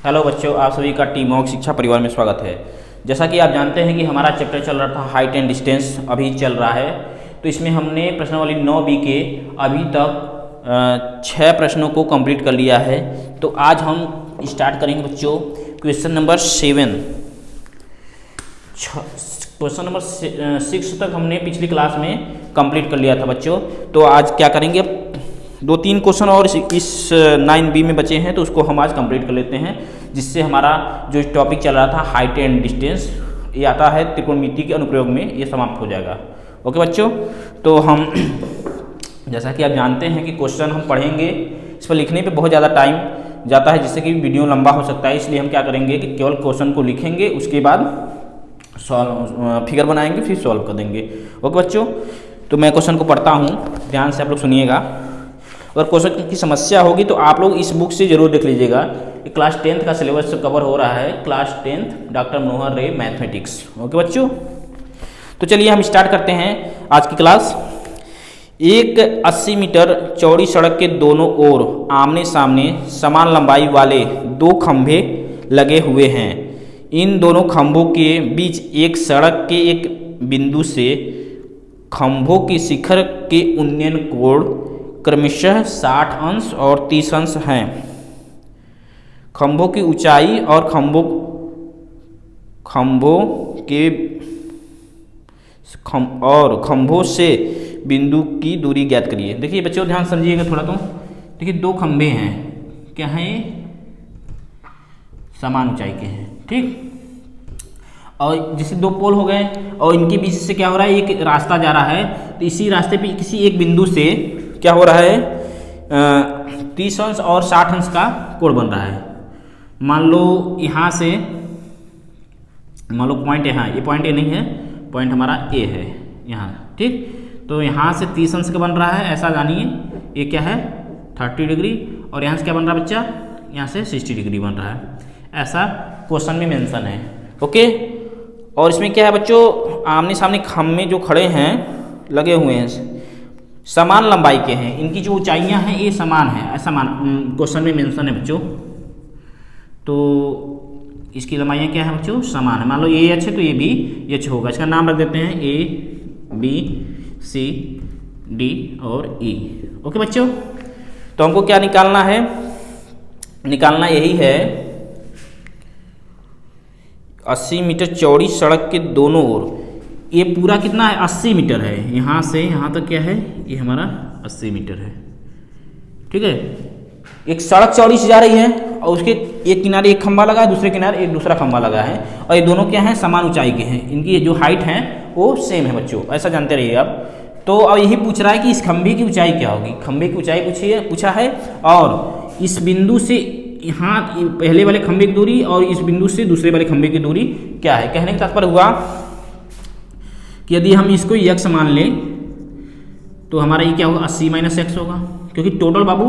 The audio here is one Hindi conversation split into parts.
हेलो बच्चों, आप सभी का टीम ऑफ शिक्षा परिवार में स्वागत है। जैसा कि आप जानते हैं कि हमारा चैप्टर चल रहा था हाइट एंड डिस्टेंस, अभी चल रहा है। तो इसमें हमने प्रश्नावली 9B के अभी तक 6 प्रश्नों को कंप्लीट कर लिया है। तो आज हम स्टार्ट करेंगे बच्चों क्वेश्चन नंबर 7। क्वेश्चन नंबर 6 तक हमने पिछली क्लास में कंप्लीट कर लिया था बच्चों। तो आज क्या करेंगे, 2-3 क्वेश्चन और इस 9B में बचे हैं, तो उसको हम आज कंप्लीट कर लेते हैं, जिससे हमारा जो टॉपिक चल रहा था हाइट एंड डिस्टेंस, ये आता है त्रिकोणमिति के अनुप्रयोग में, ये समाप्त हो जाएगा। ओके बच्चों, तो हम जैसा कि आप जानते हैं कि क्वेश्चन हम पढ़ेंगे, इस पर लिखने पे बहुत ज़्यादा टाइम जाता है, जिससे कि वीडियो लंबा हो सकता है। इसलिए हम क्या करेंगे कि केवल क्वेश्चन को लिखेंगे, उसके बाद फिगर बनाएंगे, फिर सॉल्व कर देंगे। ओके बच्चों, तो मैं क्वेश्चन को पढ़ता हूँ, ध्यान से आप लोग सुनिएगा। अगर क्वेश्चन की समस्या होगी तो आप लोग इस बुक से जरूर देख लीजिएगा। क्लास 10th का सिलेबस कवर हो रहा है, क्लास 10th डॉक्टर मनोहर रे मैथमेटिक्स। ओके बच्चों, तो चलिए हम स्टार्ट करते हैं आज की क्लास। एक 80 मीटर चौड़ी सड़क के दोनों ओर आमने सामने समान लंबाई वाले 2 खंभे लगे हुए हैं। इन दोनों खंभों के बीच एक सड़क के एक बिंदु से खंभों के शिखर के उन्नयन कोण क्रमशः 60 अंश और 30 अंश हैं। खंभों की ऊंचाई और खंभों से बिंदु की दूरी ज्ञात करिए। देखिए बच्चों, ध्यान समझिएगा थोड़ा। तो देखिए 2 खंभे हैं, क्या हैं ये? समान ऊंचाई के हैं, ठीक। और जैसे 2 पोल हो गए और इनके बीच से क्या हो रहा है, एक रास्ता जा रहा है। तो इसी रास्ते पे किसी एक बिंदु से क्या हो रहा है, 30 अंश और 60 अंश का कोण बन रहा है। मान लो यहाँ से, मान लो पॉइंट यहाँ, ये पॉइंट ए नहीं है, पॉइंट हमारा ए है यहाँ, ठीक। तो यहाँ से 30 अंश का बन रहा है, ऐसा जानिए। ये क्या है, 30 डिग्री। और यहाँ से क्या बन रहा है बच्चा, यहाँ से 60 डिग्री बन रहा है। ऐसा क्वेश्चन में मेंशन है। ओके, और इसमें क्या है बच्चों, आमने सामने खंभे जो खड़े हैं, लगे हुए हैं, समान लंबाई के हैं। इनकी जो ऊंचाइयां हैं ये समान है, ऐसा क्वेश्चन में मेंशन है बच्चों। तो इसकी लंबाइयां क्या है बच्चों, समान है। मान लो ये एच है तो ये भी एच होगा। इसका नाम रख देते हैं ए, बी, सी, डी और ई। ओके बच्चों, तो हमको क्या निकालना है, निकालना यही है 80 मीटर चौड़ी सड़क के दोनों ओर। ये पूरा कितना है, 80 मीटर है। यहाँ से यहाँ तक क्या है, ये हमारा 80 मीटर है, ठीक है। एक सड़क चौड़ी से जा रही है और उसके एक किनारे एक खंभा लगा है, दूसरे किनारे एक दूसरा खंभा लगा है, और ये दोनों क्या हैं, समान ऊंचाई के हैं। इनकी जो हाइट है वो सेम है बच्चों, ऐसा जानते रहिए आप। तो अब यही पूछ रहा है कि इस खंभे की ऊंचाई क्या होगी। खंभे की ऊंचाई पूछा है, और इस बिंदु से यहाँ पहले वाले खंभे की दूरी और इस बिंदु से दूसरे वाले खंभे की दूरी क्या है। कहने का तात्पर्य हुआ कि यदि हम इसको x मान लें तो हमारा ये क्या होगा, 80 - x होगा, क्योंकि टोटल बाबू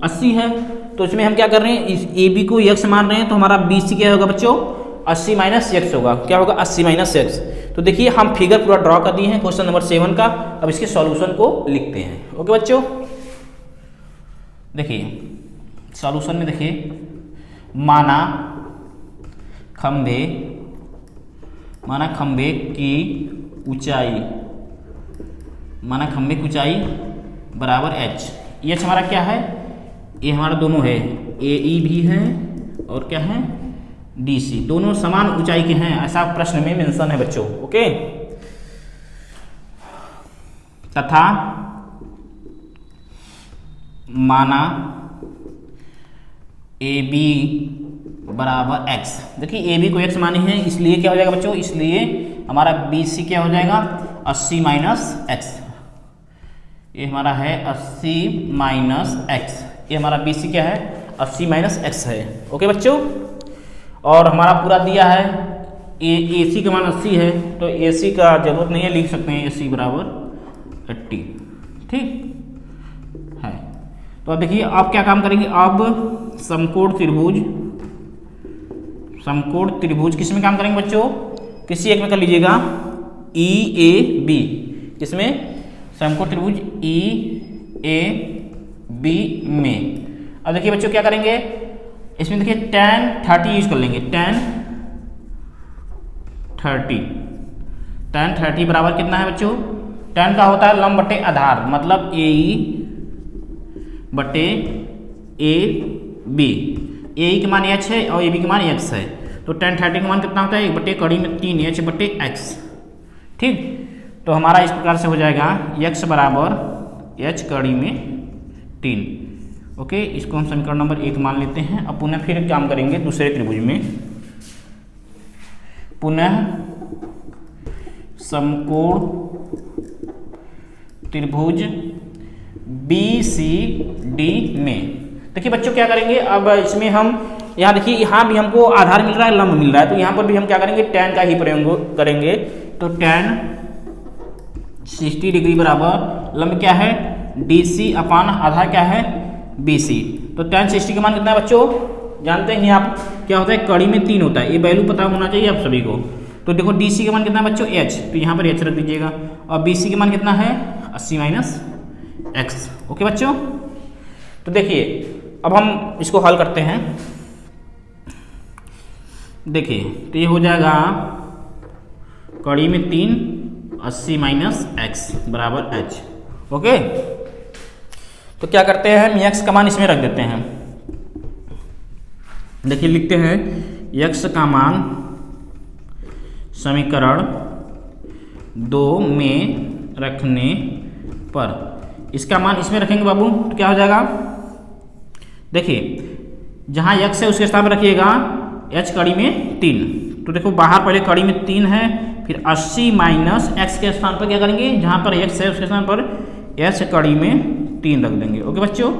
80 है। तो इसमें हम क्या कर रहे हैं, इस AB को x मान रहे हैं, तो हमारा BC क्या होगा बच्चों, 80 - x होगा। क्या होगा, 80 - x। तो देखिए हम फिगर पूरा ड्रॉ कर दिए हैं क्वेश्चन नंबर 7 का। अब इसके सॉल्यूशन को लिखते हैं। ओके बच्चों, देखिए सॉल्यूशन में देखिए, माना खंभे की ऊंचाई, माना खंभे की ऊंचाई बराबर h। ये हमारा क्या है, ये हमारा दोनों है, AE भी है और क्या है, DC, दोनों समान ऊंचाई के हैं, ऐसा प्रश्न में मेंशन है बच्चों। ओके, तथा माना AB बराबर x। देखिए AB को x मानी है, इसलिए क्या हो जाएगा बच्चों, इसलिए हमारा BC क्या हो जाएगा, 80 - x। ये हमारा है 80 - x। ये हमारा BC क्या है, 80 - x है। ओके बच्चों, और हमारा पूरा दिया है, AC का मान 80 है, तो AC का जरूरत नहीं है, लिख सकते हैं AC बराबर 80, ठीक है। तो अब देखिए आप क्या काम करेंगे, अब समकोण त्रिभुज किसमें काम करेंगे बच्चों, किसी एक में कर लीजिएगा, EAB। किसमें, समकोण त्रिभुज EAB में। अब देखिए बच्चों क्या करेंगे, इसमें देखिए tan 30 यूज कर लेंगे। tan 30 बराबर कितना है बच्चों? tan का होता है लंब बटे आधार, मतलब AE बटे AB। AE के मान h है और AB के मान x है, तो tan 30 का मान कितना होता है? 1 बटे कड़ी में 3 h बटे x। ठीक, तो हमारा इस प्रकार से हो जाएगा x बराबर h कड़ी में 3। ओके, इसको हम समीकरण नंबर 1 मान लेते हैं। अब पुनः फिर काम करेंगे दूसरे त्रिभुज में। पुनः समकोण त्रिभुज BCD में देखिए बच्चों क्या करेंगे, अब इसमें हम यहाँ देखिए यहाँ भी हमको आधार मिल रहा है, लंब मिल रहा है, तो यहाँ पर भी हम क्या करेंगे, tan का ही प्रयोग करेंगे। तो tan 60 डिग्री बराबर लंब क्या है? DC अपान आधार क्या है? BC। तो tan 60 का मान कितना है बच्चों? जानते हैं आप क्या होता है? कड़ी में 3 होता है, ये वैल्यू पता होना चाहिए आप सभी को। तो देखो DC का मान कितना है बच्चों? h, तो यहाँ पर h रख दीजिएगा, और BC का मान कितना है? 80 माइनस x। ओके बच्चों, तो देखिए अब हम इसको हल करते हैं। देखिए तो ये हो जाएगा कड़ी में 3 80 माइनस x बराबर h। ओके, तो क्या करते हैं, हम x का मान इसमें रख देते हैं। देखिए लिखते हैं x का मान समीकरण 2 में रखने पर, इसका मान इसमें रखेंगे बाबू, तो क्या हो जाएगा? देखिए जहाँ x है उसके स्थान पर रखिएगा h कड़ी में 3। तो देखो बाहर पहले कड़ी में 3 है, फिर 80 माइनस x के स्थान पर क्या करेंगे, जहाँ पर x है उसके स्थान पर h कड़ी में 3 रख देंगे। ओके बच्चों,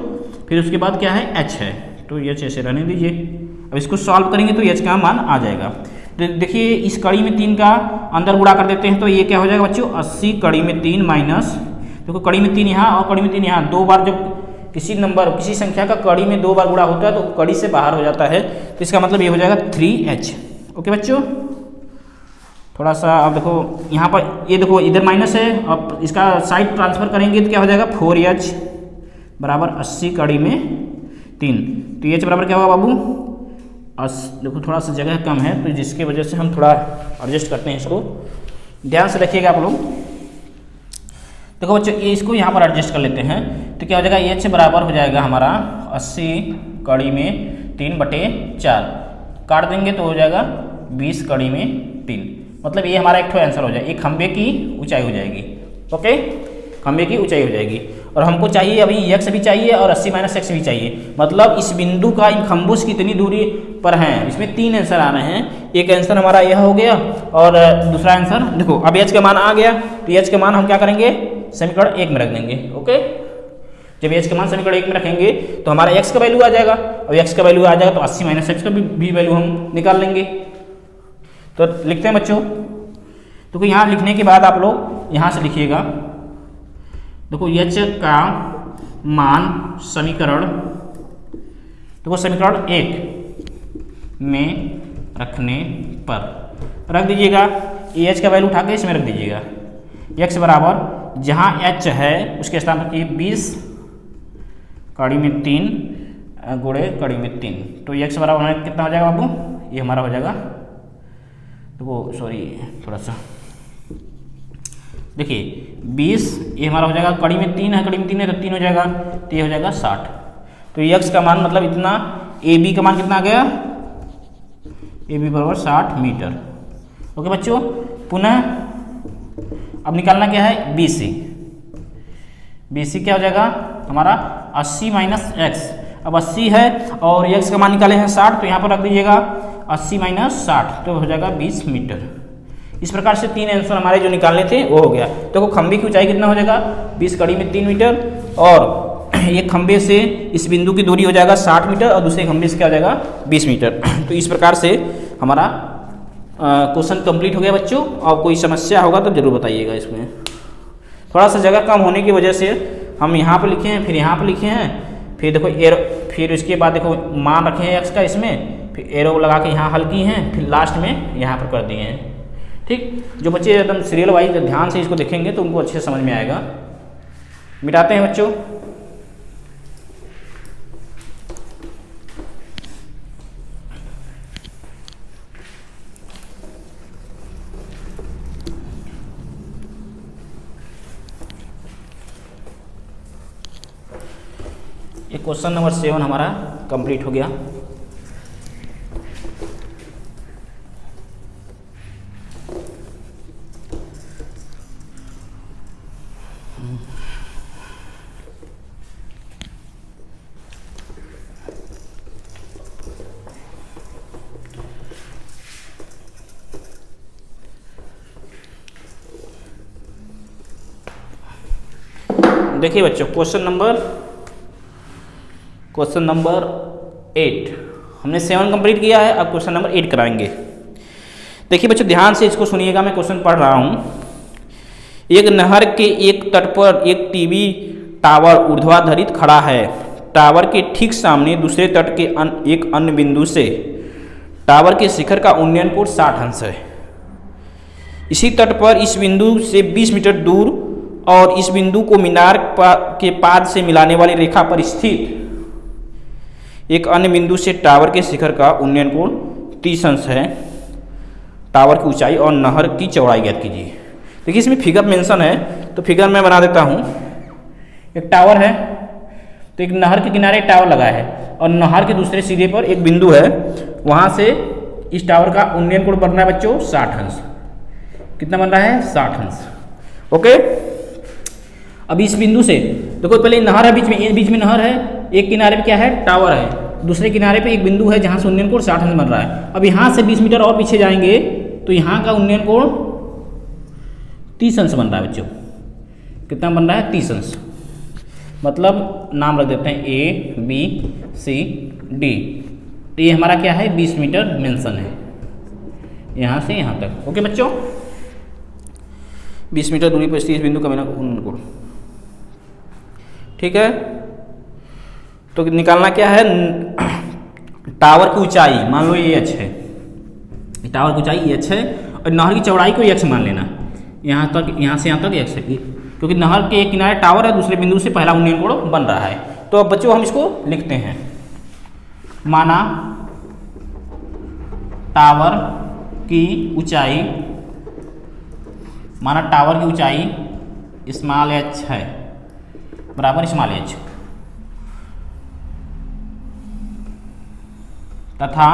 फिर उसके बाद क्या है? h है, तो h ऐसे रहने दीजिए। अब इसको सॉल्व करेंगे तो h का मान आ जाएगा। देखिए इस कड़ी में 3 का अंदर गुणा कर देते हैं, तो ये क्या हो जाएगा बच्चों? 80 कड़ी में 3 माइनस, देखो कड़ी में 3 यहाँ और कड़ी में 3 यहाँ, 2 बार जब किसी संख्या का कड़ी में 2 बार गुणा होता है तो कड़ी से बाहर हो जाता है, तो इसका मतलब ये हो जाएगा 3h। ओके बच्चों, थोड़ा सा अब देखो यहाँ पर ये देखो इधर माइनस है, अब इसका साइड ट्रांसफर करेंगे तो क्या हो जाएगा? 4h बराबर 80 कड़ी में 3। तो h बराबर क्या होगा बाबू? देखो थोड़ा सा जगह कम है, तो जिसकी वजह से हम थोड़ा एडजस्ट करते हैं, इसको ध्यान से रखिएगा आप लोग। देखो बच्चों ये इसको यहाँ पर एडजस्ट कर लेते हैं, तो क्या हो जाएगा? h बराबर हो जाएगा हमारा 80 कड़ी में 3 बटे 4, काट देंगे तो हो जाएगा 20 कड़ी में 3। मतलब ये हमारा एक ठो आंसर हो जाएगा, एक खंबे की ऊंचाई हो जाएगी। ओके, खंबे की ऊंचाई हो जाएगी, और हमको चाहिए अभी x भी चाहिए और 80 माइनस x भी चाहिए। मतलब इस बिंदु का इन खंभों से कितनी दूरी पर हैं, इसमें 3 आंसर आ रहे हैं। एक आंसर हमारा यह हो गया, और दूसरा आंसर देखो अब h का मान आ गया, तो h का मान हम क्या करेंगे? समीकरण 1 में रख देंगे। ओके, जब h का मान समीकरण 1 में रखेंगे तो हमारा x का वैल्यू आ जाएगा, और x का वैल्यू आ जाएगा तो 80 माइनस x का भी वैल्यू हम निकाल लेंगे। तो लिखते हैं बच्चों, तो यहाँ लिखने के बाद आप लोग यहाँ से लिखिएगा, देखो h का मान समीकरण, देखो समीकरण 1 में रखने पर रख दीजिएगा, h का वैल्यू उठा के इसमें रख दीजिएगा। x बराबर जहाँ h है उसके स्थान पर 20 कड़ी में 3 गुणे कड़ी में 3, तो x बराबर कितना हो जाएगा बाबू? ये हमारा हो जाएगा, देखो सॉरी थोड़ा सा देखिए 20, ये हमारा हो जाएगा कड़ी में 3 है, कड़ी में 3 है तो 3 हो जाएगा, तो ये हो जाएगा 60। तो x का मान मतलब इतना, AB का मान कितना आ गया? AB बराबर 60 मीटर। ओके बच्चों, पुनः अब निकालना क्या है? BC। BC क्या हो जाएगा हमारा? 80 माइनस x। अब 80 है और x का मान निकाले हैं 60, तो यहाँ पर रख दीजिएगा 80 माइनस 60, तो हो जाएगा 20 मीटर। इस प्रकार से 3 आंसर हमारे जो निकालने थे वो हो गया। देखो खंबे की ऊंचाई कितना हो जाएगा? 20 कड़ी में 3 मीटर, और एक खंबे से इस बिंदु की दूरी हो जाएगा 60 मीटर, और दूसरे खंबे से क्या हो जाएगा? 20 मीटर। तो इस प्रकार से हमारा क्वेश्चन कंप्लीट हो गया बच्चों। और कोई समस्या होगा तो जरूर बताइएगा। इसमें थोड़ा सा जगह कम होने की वजह से हम यहाँ पर लिखे हैं, फिर यहाँ पर लिखे हैं, फिर देखो एरो, फिर उसके बाद देखो मान रखे हैं x का इसमें, फिर एरो लगा के यहाँ हल की हैं, फिर लास्ट में यहाँ पर कर दिए हैं। ठीक, जो बच्चे एकदम सीरियल वाइज ध्यान से इसको देखेंगे तो उनको अच्छे समझ में आएगा। मिटाते हैं बच्चों। ये क्वेश्चन नंबर 7 हमारा कंप्लीट हो गया। देखिए बच्चों, क्वेश्चन नंबर 8 हमने 7 कंप्लीट किया है, अब क्वेश्चन नंबर 8 कराएंगे। देखिए बच्चों, ध्यान से इसको सुनिएगा, मैं क्वेश्चन पढ़ रहा हूँ। एक नहर के एक तट पर एक टीवी टावर ऊर्ध्वाधरित खड़ा है। टावर के ठीक सामने दूसरे तट के एक अन्य बिंदु से टावर के शिखर का उन्नयन कोण 60 अंश है। इसी तट पर इस बिंदु से 20 मीटर दूर और इस बिंदु को मीनार के पाद से मिलाने वाली रेखा पर स्थित एक अन्य बिंदु से टावर के शिखर का उन्नयन कोण 30 अंश है। टावर की ऊंचाई और नहर की चौड़ाई ज्ञात कीजिए। देखिए इसमें फिगर मेंशन है, तो फिगर मैं बना देता हूँ। एक टावर है, तो एक नहर के किनारे टावर लगा है और नहर के दूसरे सिरे पर एक बिंदु है, वहाँ से इस टावर का उन्नयन कोण बन रहा है बच्चों 60 अंश। कितना बन रहा है? 60 अंश। ओके, अब इस बिंदु से देखो, पहले नहर है बीच में नहर है, एक किनारे पे क्या है? टावर है, दूसरे किनारे पे एक बिंदु है जहाँ से उन्नयन कोण 60 अंश बन रहा है। अब यहाँ से 20 मीटर और पीछे जाएंगे तो यहाँ का उन्नयन कोण 30 अंश बन रहा है बच्चों। कितना बन रहा है? 30 अंश। मतलब नाम रख देते हैं A B C D। तो ये हमारा क्या है? 20 मीटर मेंशन है यहाँ से यहाँ तक। ओके बच्चों, 20 मीटर दूरी पर स्थित इस बिंदु का उन्नयन कोण, ठीक है। तो निकालना क्या है? टावर की ऊंचाई मान लो ये h है, टावर की ऊंचाई h है और नहर की चौड़ाई को x मान लेना। यहाँ तक, यहाँ से यहाँ तक x है, क्योंकि नहर के एक किनारे टावर है, दूसरे बिंदु से पहला उन्नयन कोण बन रहा है। तो अब बच्चों हम इसको लिखते हैं। माना टावर की ऊंचाई, माना टावर की ऊंचाई स्मॉल h है बराबर स्मॉल h, तथा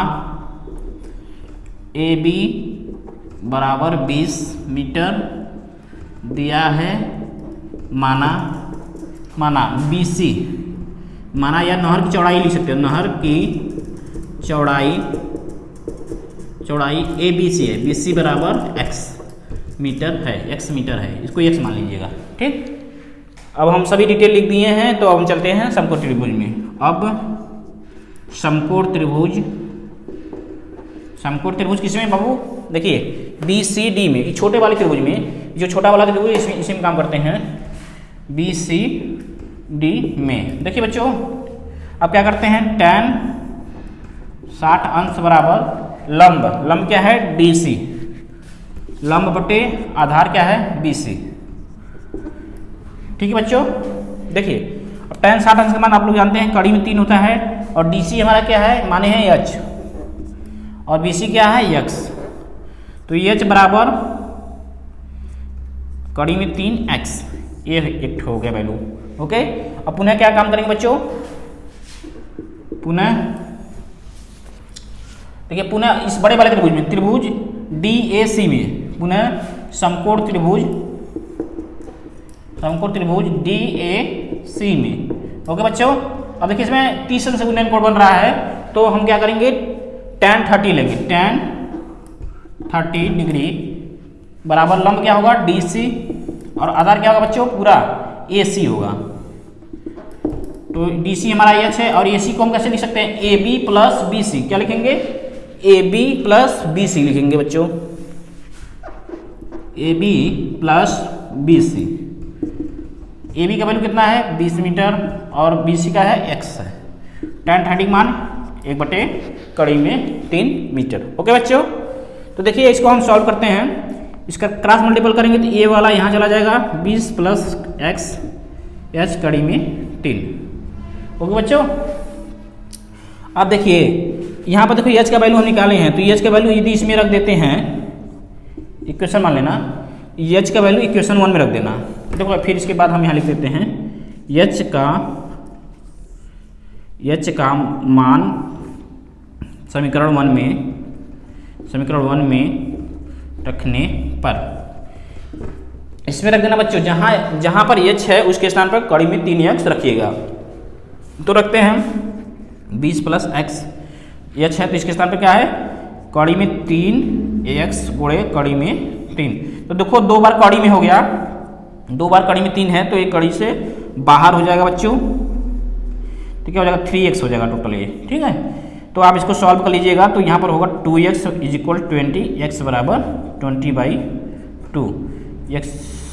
AB बराबर 20 मीटर दिया है। माना BC, माना या नहर की चौड़ाई लिख सकते हो, नहर की चौड़ाई ABC है, BC बराबर x मीटर है, x मीटर है, इसको x मान लीजिएगा। ठीक, अब हम सभी डिटेल लिख दिए हैं, तो अब हम चलते हैं समकोण त्रिभुज में। अब समकोण त्रिभुज किसमें बाबू? देखिए BCD में, छोटे वाले त्रिभुज में, जो छोटा वाला त्रिभुज इसी में काम करते हैं, BCD में। देखिए बच्चों, अब क्या करते हैं? tan 60 अंश बराबर लंब क्या है? DC, लंब बटे आधार क्या है? BC। ठीक है बच्चों, देखिए अब tan 60 अंश का मान आप लोग जानते हैं, कड़ी में 3 होता है, और DC हमारा क्या है? माने हैं h, और BC क्या है? x। तो h बराबर कड़ी में 3x, ये एक हो गया वैल्यू। ओके, अब पुनः क्या काम करेंगे बच्चों? पुनः देखिए, पुनः इस बड़े वाले त्रिभुज में, त्रिभुज DAC में, पुनः समकोण त्रिभुज DAC में। ओके बच्चों, अब देखिए इसमें 30 अंश से उन्नयन कोण बन रहा है, तो हम क्या करेंगे? tan 30 लेंगे, tan 30 डिग्री बराबर लंब क्या होगा? DC, और आधार क्या होगा बच्चों? पूरा AC होगा। तो DC हमारा h है, और AC को हम कैसे लिख सकते हैं? AB plus BC। क्या लिखेंगे? AB प्लस BC लिखेंगे बच्चों, AB प्लस BC। AB का वैल्यू कितना है? 20 मीटर, और BC का है x है। tan 30 मान 1 कड़ी में 3 मीटर। ओके बच्चों, तो देखिए इसको हम सॉल्व करते हैं। इसका क्रॉस मल्टीपल करेंगे तो ये वाला यहाँ चला जाएगा, 20 प्लस x, h कड़ी में 3। ओके बच्चों, अब देखिए यहाँ पर देखो h का वैल्यू हम निकाले हैं, तो h का वैल्यू यदि इसमें रख देते हैं, इक्वेशन मान लेना, h का वैल्यू इक्वेशन 1 में रख देना। देखो फिर इसके बाद हम यहाँ लिख देते हैं h का एच का मान समीकरण वन में रखने पर, इसमें रख देना बच्चों, जहाँ पर एच है उसके स्थान पर कड़ी में 3x रखिएगा। तो रखते हैं 20 + x, एच है तो इसके स्थान पर क्या है, कड़ी में 3x गुणे कड़ी में 3। तो देखो 2 बार कड़ी में हो गया, 2 बार कड़ी में 3 है तो ये कड़ी से बाहर हो जाएगा बच्चों, तो क्या हो जाएगा 3x हो जाएगा टोटल ये, ठीक है। तो आप इसको सॉल्व कर लीजिएगा तो यहाँ पर होगा 2x = 20, x बराबर 20/2, x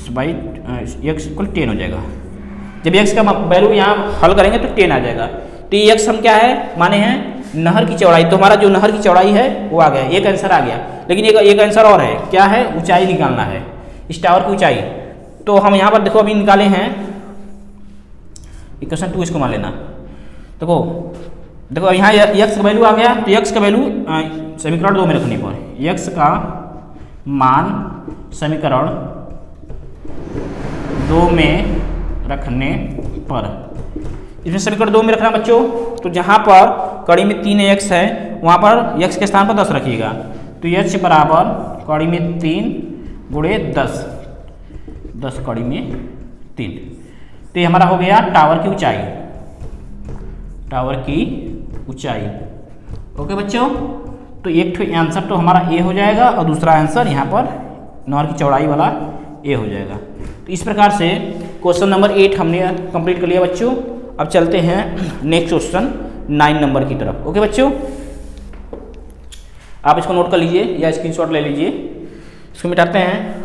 = 10 हो जाएगा। जब x का वैल्यू यहाँ हल करेंगे तो 10 आ जाएगा। तो ये x हम क्या है माने हैं नहर की चौड़ाई, तो हमारा जो नहर की चौड़ाई है वो आ गया, एक आंसर आ गया। लेकिन एक आंसर और है, क्या है, ऊंचाई निकालना है, इस टावर की ऊंचाई। तो हम यहाँ पर देखो अभी निकाले हैं इक्वेशन 2, इसको मान लेना। देखो यहाँ x का वैल्यू आ गया, तो x का वैल्यू समीकरण 2 में रखने पर, x का मान समीकरण 2 में रखने पर, इसमें समीकरण 2 में रखना बच्चों। तो जहाँ पर कड़ी में 3x है वहाँ पर x के स्थान पर 10 रखिएगा। तो h बराबर कड़ी में 3 गुणे 10 कड़ी में 3। तो ये हमारा हो गया टावर की ऊंचाई। ओके बच्चों, तो एक तो आंसर तो हमारा ए हो जाएगा और दूसरा आंसर यहाँ पर नहर की चौड़ाई वाला ए हो जाएगा। तो इस प्रकार से क्वेश्चन नंबर 8 हमने कंप्लीट कर लिया बच्चों। अब चलते हैं नेक्स्ट क्वेश्चन 9 नंबर की तरफ। ओके बच्चों, आप इसको नोट कर लीजिए या स्क्रीनशॉट ले लीजिए, इसको मिटाते हैं।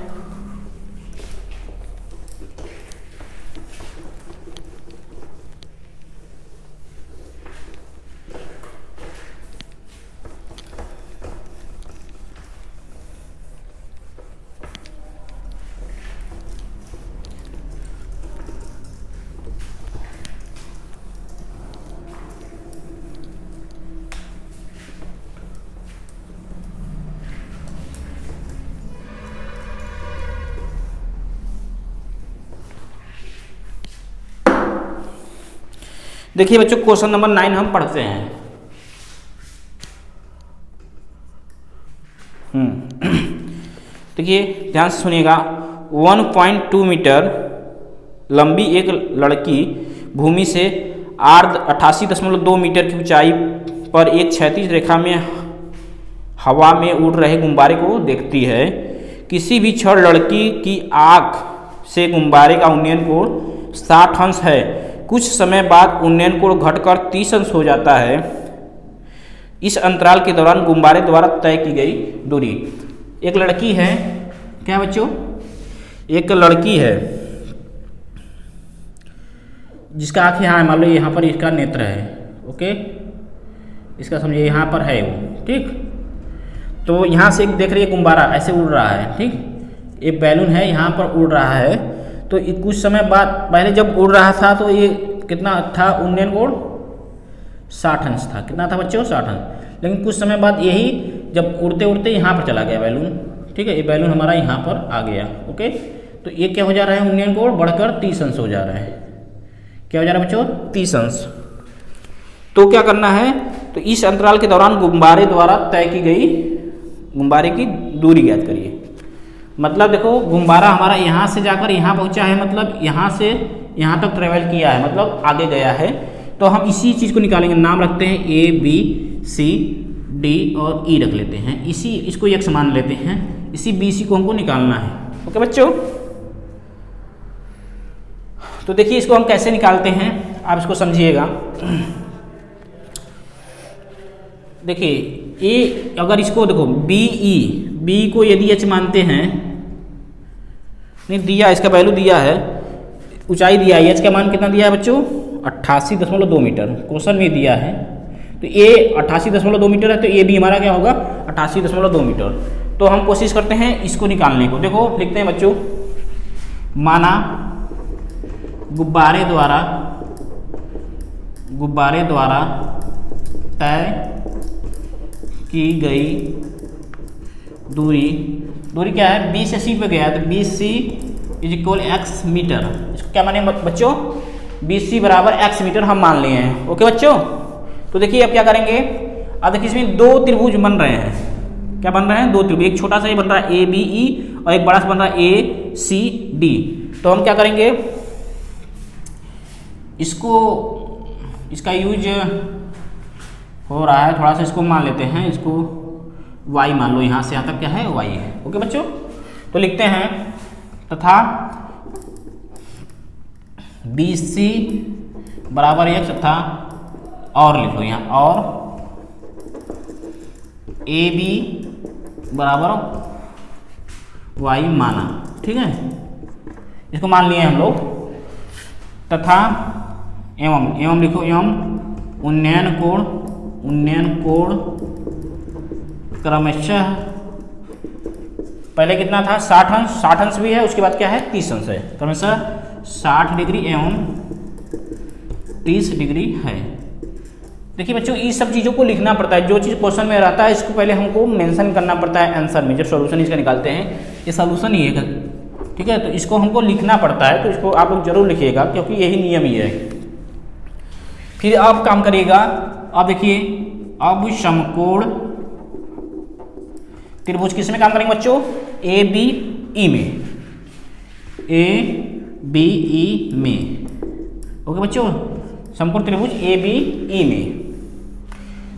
देखिए बच्चों क्वेश्चन नंबर 9 हम पढ़ते हैं। देखिए ध्यान से सुनिएगा। 1.2 मीटर लंबी एक लड़की भूमि से 88.2 मीटर की ऊंचाई पर एक क्षैतिज रेखा में हवा में उड़ रहे गुब्बारे को देखती है। किसी भी क्षण लड़की की आंख से गुब्बारे का उन्नयन कोण 60 अंश है। कुछ समय बाद उन्नयन कोण घटकर 30 अंश हो जाता है। इस अंतराल के दौरान गुब्बारे द्वारा तय की गई दूरी। एक लड़की है, क्या बच्चों, एक लड़की है जिसका आँख यहाँ है, मान लो यहाँ पर इसका नेत्र है। ओके, इसका समझिए यहाँ पर है वो, ठीक। तो यहाँ से देख रही है गुब्बारा ऐसे उड़ रहा है, ठीक। एक बैलून है यहाँ पर उड़ रहा है। तो कुछ समय बाद, पहले जब उड़ रहा था तो ये कितना था, उन्नयन कोण 60 अंश था। कितना था बच्चों, 60 अंश। लेकिन कुछ समय बाद यही जब उड़ते उड़ते यहाँ पर चला गया बैलून, ठीक है। ये बैलून हमारा यहाँ पर आ गया। ओके, तो ये क्या हो जा रहा है, उन्नयन कोण बढ़कर 30 अंश हो जा रहा है। क्या हो जा रहा है बच्चों, 30 अंश। तो क्या करना है, तो इस अंतराल के दौरान गुब्बारे द्वारा तय की गई गुब्बारे की दूरी ज्ञात करिए। मतलब देखो गुब्बारा हमारा यहाँ से जाकर यहाँ पहुँचा है, मतलब यहाँ से यहाँ तक ट्रेवल किया है, मतलब आगे गया है। तो हम इसी चीज़ को निकालेंगे, नाम रखते हैं ABCD और E रख लेते हैं। इसको एक समान लेते हैं, इसी BC को हमको निकालना है। ओके बच्चों, तो देखिए इसको हम कैसे निकालते हैं, आप इसको समझिएगा। देखिए ए, अगर इसको देखो बी को यदि H मानते हैं, नहीं दिया, इसका वैल्यू दिया है, ऊंचाई दिया है, H का मान कितना दिया है बच्चों, 88.2 मीटर क्वेश्चन में दिया है। तो ए 88.2 मीटर है, तो ए भी हमारा क्या होगा, 88.2 मीटर। तो हम कोशिश करते हैं इसको निकालने को। देखो लिखते हैं बच्चों, माना गुब्बारे द्वारा तय की गई दूरी क्या है, B से C पे गया, तो BC = x मीटर। इसको क्या माने बच्चों, BC = x मीटर हम मान लिए हैं। ओके बच्चों, तो देखिए अब क्या करेंगे, अब देखिए इसमें दो त्रिभुज बन रहे हैं। क्या बन रहे हैं? दो त्रिभुज। एक छोटा सा ये बन रहा है ABE और एक बड़ा सा बन रहा है ACD। तो हम क्या करेंगे, इसका यूज हो रहा है थोड़ा सा, इसको मान लेते हैं, इसको y मान लो, यहाँ से यहाँ तक क्या है y है। ओके बच्चों, तो लिखते हैं तथा BC बराबर x तथा और लिख लो यहाँ, और AB बराबर y माना। ठीक है, इसको मान लिए हम लोग। तथा एवं लिखो, एवं उन्नयन कोण क्रमशः, पहले कितना था 60 अंश भी है, उसके बाद क्या है 30 अंश है, क्रमशः 60 डिग्री एवं 30 डिग्री है। देखिए बच्चों, इस सब चीज़ों को लिखना पड़ता है, जो चीज़ क्वेश्चन में रहता है इसको पहले हमको मेंशन करना पड़ता है आंसर में, जब सॉल्यूशन इसका निकालते हैं। ये सॉल्यूशन ही है, ठीक है, तो इसको हमको लिखना पड़ता है, तो इसको आप लोग जरूर लिखिएगा क्योंकि यही नियम ही है। फिर आप काम करिएगा, आप देखिए अब समकोण त्रिभुज किस में काम करेंगे बच्चों? ABE में। ओके बच्चों, समकोण त्रिभुज ABE में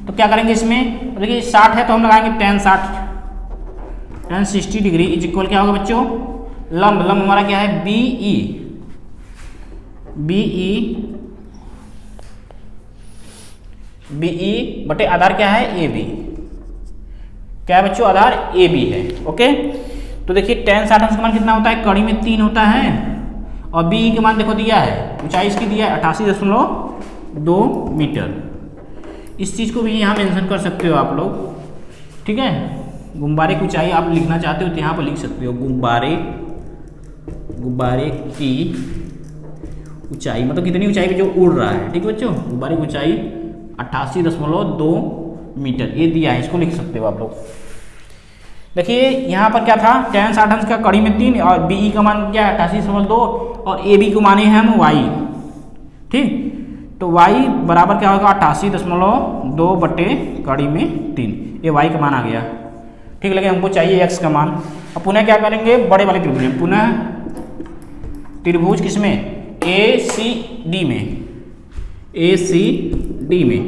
तो क्या करेंगे इसमें, देखिए 60 है तो हम लगाएंगे tan 60 डिग्री इज इक्वल क्या होगा बच्चों? लंब हमारा क्या है BE बटे आधार क्या है AB। क्या है बच्चों? आधार AB है। ओके, तो देखिए tan 60 अंश का मान कितना होता है? कड़ी में 3 होता है, और BE के मान देखो दिया है, ऊंचाई इसकी दिया है 88.2 मीटर। इस चीज़ को भी यहाँ मेंशन कर सकते हो आप लोग। ठीक है, गुब्बारे की ऊंचाई आप लिखना चाहते हो तो यहाँ पर लिख सकते हो, गुब्बारे की ऊंचाई मतलब कितनी ऊंचाई पे जो उड़ रहा है। ठीक है बच्चों, गुब्बारे की ऊंचाई 88.2 मीटर ये दिया है, इसको लिख सकते हो आप लोग। देखिए यहाँ पर क्या था, tan 60 अंश का कड़ी में 3 और BE का मान क्या है 88.2 और AB को माने हैं हम y। ठीक, तो y बराबर क्या होगा 88.2 बटे कड़ी में 3, ये y का मान आ गया। ठीक, लेकिन हमको चाहिए x का मान। अब पुनः क्या करेंगे, बड़े वाले त्रिभुज में, पुनः त्रिभुज किसमें? ACD में।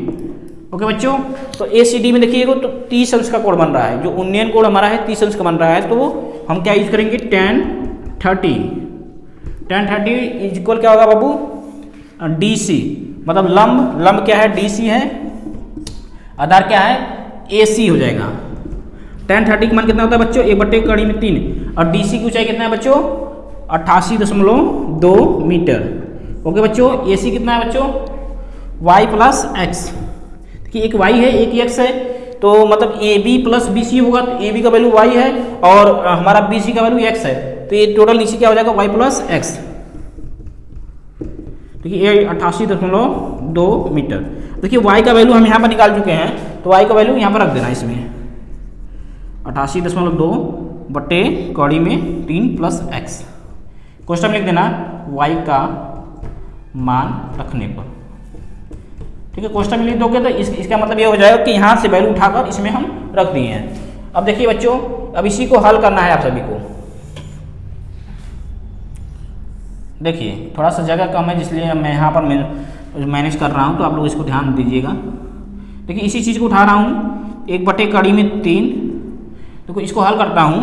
ओके बच्चों, तो ACD में देखिएगा तो 30 अंश का कोण बन रहा है, जो उन्नयन कोण हमारा है 30 अंश का बन रहा है, तो हम क्या यूज करेंगे tan 30 इज इक्वल क्या होगा बाबू? DC मतलब लंब क्या है DC है, आधार क्या है AC हो जाएगा। tan 30 का मान कितना होता है बच्चों? 1 बटे कड़ी में 3, और DC की ऊंचाई कितना है बच्चों? 88.2 मीटर। ओके बच्चों, AC कितना है बच्चों? y प्लस x, देखिए एक y है एक x है, तो मतलब AB प्लस BC होगा, तो AB का वैल्यू y है और हमारा BC का वैल्यू x है, तो ये टोटल नीचे क्या हो जाएगा y प्लस x। देखिए ये 88.2 मीटर। देखिए y का वैल्यू हम यहाँ पर निकाल चुके हैं, तो y का वैल्यू यहाँ पर रख देना, इसमें 88.2 बटे कड़ी में 3 प्लस x, क्वेश्चन लिख देना y का मान रखने पर। ठीक है, क्वेश्चन में लिख दोगे तो इसका मतलब ये हो जाएगा कि यहाँ से वैल्यू उठाकर इसमें हम रख दिए हैं। अब देखिए बच्चों, अब इसी को हल करना है आप सभी को। देखिए थोड़ा सा जगह कम है, जिसलिए मैं यहाँ पर मैनेज कर रहा हूँ, तो आप लोग इसको ध्यान दीजिएगा। देखिए इसी चीज़ को उठा रहा हूँ, 1 बटे कड़ी में 3, देखो इसको हल करता हूँ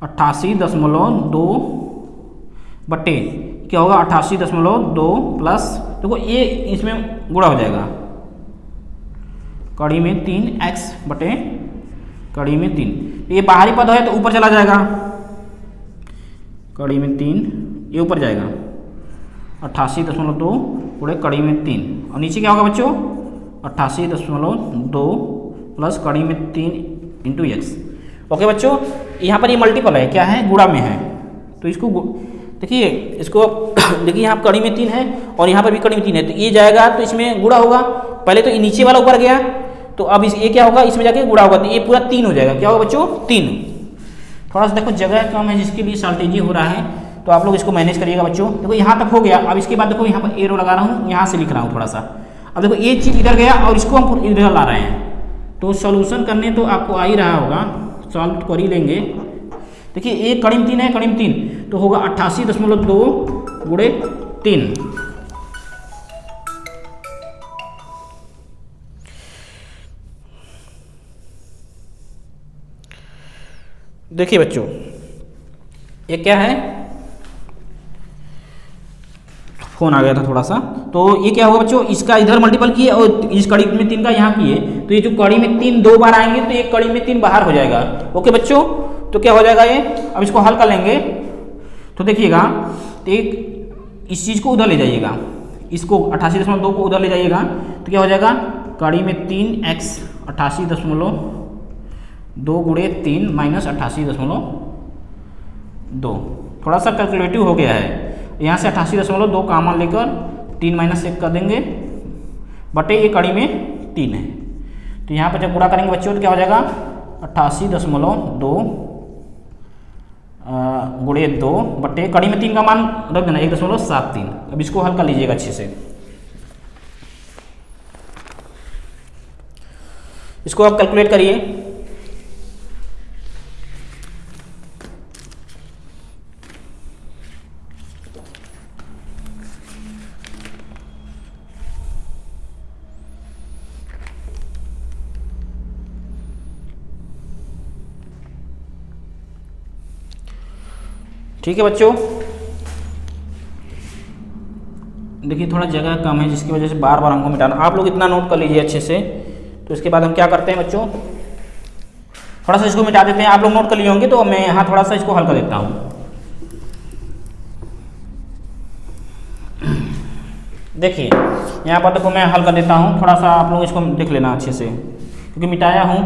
88.2 बटे क्या होगा 88.2 प्लस, देखो ये इसमें गुणा हो जाएगा, कड़ी में 3x बटे कड़ी में 3, ये बाहरी पद है तो ऊपर चला जाएगा, कड़ी में 3 ये ऊपर जाएगा, 88.2 गुणे कड़ी में 3, और नीचे क्या होगा बच्चों 88.2 प्लस कड़ी में 3 इंटू x। ओके बच्चों, यहाँ पर ये मल्टीपल है, क्या है गुणा में है, तो इसको देखिए इसको देखिए यहाँ कड़ी में 3 है और यहाँ पर भी कड़ी में 3 है, तो ये जाएगा तो इसमें गुणा होगा, पहले तो ये नीचे वाला ऊपर गया, तो अब ये क्या होगा इसमें जाके गुणा होगा, तो ये पूरा 3 हो जाएगा। क्या होगा बच्चों 3। थोड़ा सा देखो जगह कम है जिसके लिए शॉर्टेज हो रहा है, तो आप लोग इसको मैनेज करिएगा बच्चों। देखो यहाँ तक हो गया, अब इसके बाद देखो यहाँ पर एरो लगा रहा हूँ, यहाँ से लिख रहा हूँ थोड़ा सा, अब देखो ये चीज़ इधर गया और इसको हम इधर ला रहे हैं, तो सॉल्यूशन करने तो आपको आ ही रहा होगा, सॉल्व कर ही लेंगे। देखिए एक कड़ी में 3 है, कड़ी में 3 तो होगा 88.2 गुणे 3। देखिए बच्चों ये क्या है, फोन आ गया था थोड़ा सा, तो ये क्या होगा बच्चों, इसका इधर मल्टीपल किए और इस कड़ी में 3 का यहाँ किए, तो ये जो कड़ी में 3 2 बार आएंगे तो एक कड़ी में 3 बाहर हो जाएगा। ओके बच्चों, तो क्या हो जाएगा ये, अब इसको हल कर लेंगे। तो देखिएगा तो एक इस चीज़ को उधर ले जाइएगा, इसको 88.2 को उधर ले जाइएगा, तो क्या हो जाएगा, कड़ी में 3x 88.2 गुणे 3 माइनस 88.2। थोड़ा सा कैलकुलेटिव हो गया है, यहाँ से 88.2 कॉमन लेकर 3 माइनस 1 कर देंगे बटे ये कड़ी में 3 है, तो यहाँ पर जब पूरा करेंगे बच्चों तो क्या हो जाएगा 88.2 गुणे 2 बटे कड़ी में 3 का मान रख देना 1.73। अब इसको हल कर लीजिएगा अच्छे से, इसको आप कैलकुलेट करिए। ठीक है बच्चों, देखिए थोड़ा जगह कम है जिसकी वजह से बार बार हमको मिटाना, आप लोग इतना नोट कर लीजिए अच्छे से। तो इसके बाद हम क्या करते हैं बच्चों, थोड़ा सा इसको मिटा देते हैं, आप लोग नोट कर लिए होंगे तो मैं यहाँ थोड़ा सा इसको हल कर देता हूँ। देखिए यहाँ पर देखो मैं हल कर देता हूँ, थोड़ा सा आप लोग इसको देख लेना अच्छे से क्योंकि मिटाया हूँ।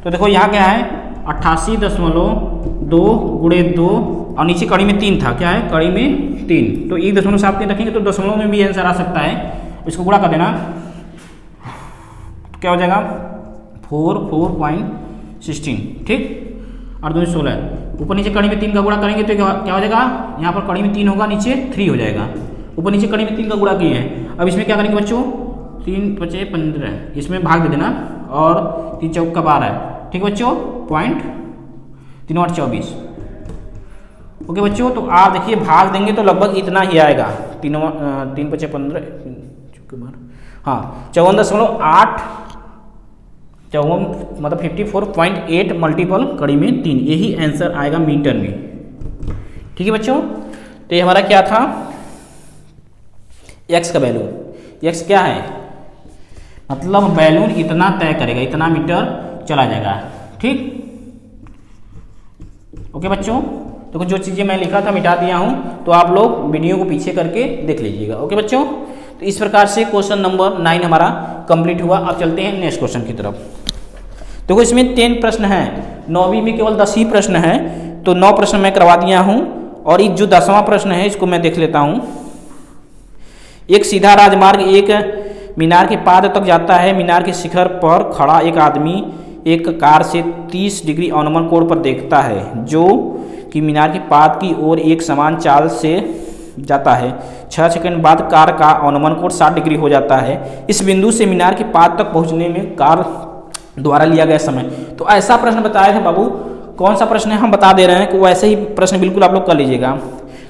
तो देखो यहाँ क्या है 88.2 गुणे 2 और नीचे कड़ी में 3 था, क्या है कड़ी में 3, तो 1.73 रखेंगे तो दशमलव में भी आंसर आ सकता है, इसको गुणा कर देना, तो क्या हो जाएगा 4.16, ठीक, और 2 16, ऊपर नीचे कड़ी में 3 का गुणा करेंगे तो क्या हो जाएगा, यहाँ पर कड़ी में 3 होगा नीचे 3 हो जाएगा, ऊपर नीचे कड़ी में 3 का गुणा किए हैं। अब इसमें क्या करेंगे बच्चों 3 5 15, इसमें भाग दे देना और 3 चौक का 12, ठीक बच्चों, पॉइंट 3 8 24। ओके बच्चों, तो आप देखिए भाग देंगे तो लगभग इतना ही आएगा, 3 5 15, हाँ 54.8, मतलब 54.8 मल्टीपल कड़ी में 3, यही आंसर आएगा मीटर में। ठीक है बच्चों, तो ये हमारा क्या था, x का वैल्यू, x क्या है, मतलब बैलून इतना तय करेगा, इतना मीटर चला जाएगा, ठीक। ओके बच्चों, तो कुछ जो चीज़ें मैं लिखा था मिटा दिया हूँ, तो आप लोग वीडियो को पीछे करके देख लीजिएगा। ओके बच्चों, तो इस प्रकार से क्वेश्चन नंबर 9 हमारा कंप्लीट हुआ। अब चलते हैं नेक्स्ट क्वेश्चन की तरफ। देखो इसमें 10 प्रश्न हैं, 9वीं में केवल 10 ही प्रश्न हैं, तो 9 प्रश्न मैं करवा दिया हूँ, और एक जो 10वां प्रश्न है इसको मैं देख लेता हूँ। एक सीधा राजमार्ग एक मीनार के पाद तक जाता है, मीनार के शिखर पर खड़ा एक आदमी एक कार से 30 डिग्री अवनमन कोण पर देखता है, जो कि मीनार के पाद की ओर एक समान चाल से जाता है। 6 सेकंड बाद कार का अवनमन कोण 60 डिग्री हो जाता है। इस बिंदु से मीनार के पाद तक पहुंचने में कार द्वारा लिया गया समय। तो ऐसा प्रश्न बताया था बाबू, कौन सा प्रश्न है हम बता दे रहे हैं कि वैसे ही प्रश्न बिल्कुल आप लोग कर लीजिएगा।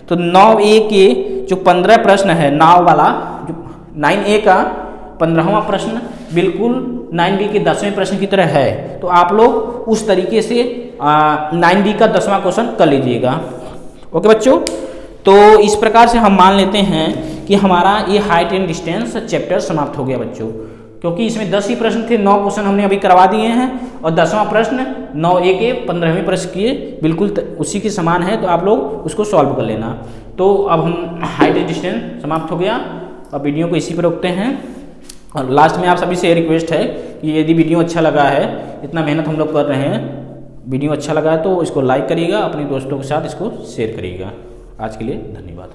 तो 9A के जो 15 प्रश्न है, नाव वाला जो 9A का 15वां प्रश्न बिल्कुल 9B के 10वें प्रश्न की तरह है, तो आप लोग उस तरीके से 9B का 10वां क्वेश्चन कर लीजिएगा। ओके बच्चों, तो इस प्रकार से हम मान लेते हैं कि हमारा ये हाइट एंड डिस्टेंस चैप्टर समाप्त हो गया बच्चों, क्योंकि इसमें 10 ही प्रश्न थे, 9 क्वेश्चन हमने अभी करवा दिए हैं, और 10वां प्रश्न 9A के 15वें प्रश्न के बिल्कुल उसी के समान है, तो आप लोग उसको सॉल्व कर लेना। तो अब हम हाइट एंड डिस्टेंस समाप्त हो गया, अब वीडियो को इसी पर रोकते हैं। और लास्ट में आप सभी से रिक्वेस्ट है कि यदि वीडियो अच्छा लगा है, इतना मेहनत हम लोग कर रहे हैं, वीडियो अच्छा लगा है तो इसको लाइक करिएगा, अपने दोस्तों के साथ इसको शेयर करिएगा। आज के लिए धन्यवाद।